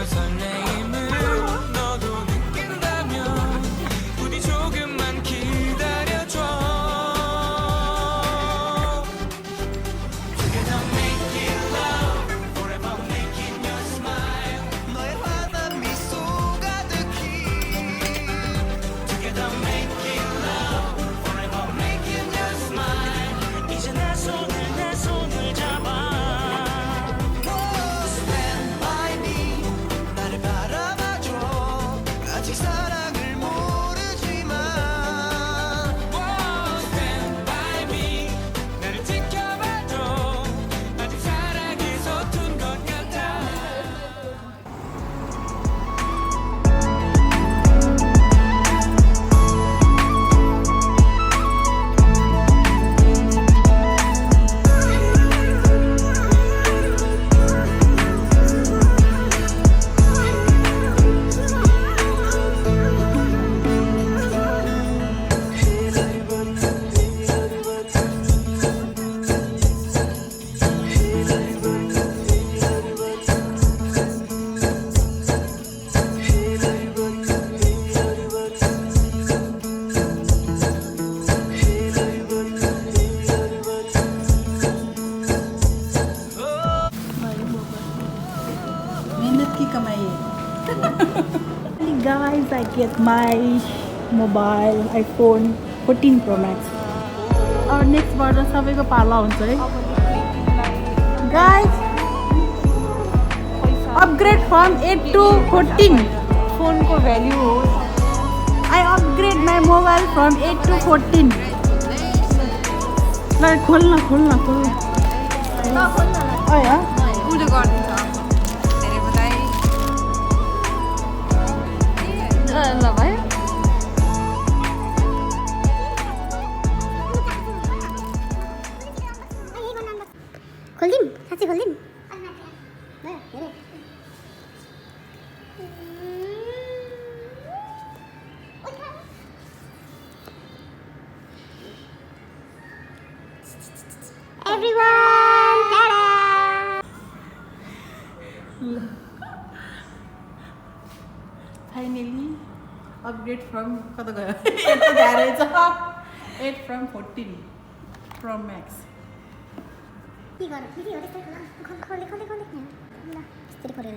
설레임을 너도 느낀다면 부디 조금만 기다려줘. Together making love, forever making your smile. 너의 환한 미소 가득히. Together making love, forever making your smile. 이제 내 손을 잡아. Stand by me, 나를 바라봐줘. 아직 사랑을 모르지만. Stand by me, 나를 지켜봐줘. 아직 사랑이 서툰 것 같아. मेहनत की कमाई है. Guys, I get my mobile iPhone 14 Pro Max. Our next version सबैको पाला हुन्छ है. Guys, upgrade from 8 to 14. Phone को भ्याल्यु हो. I upgrade my mobile from 8 to 14. ल खोल्न. अया उसले गरिदिन्छ. धेरै बधाई. ल भयो. खोलिदिउँ साँच्चै खोलिदिउँ Everyone, ta-da! Finally upgrade from कता गयो 8 त धेरै छ 8 from 14 Pro Max. के गर फेरि हो त्यस्तै खोला खोले ल यसरी खोलेर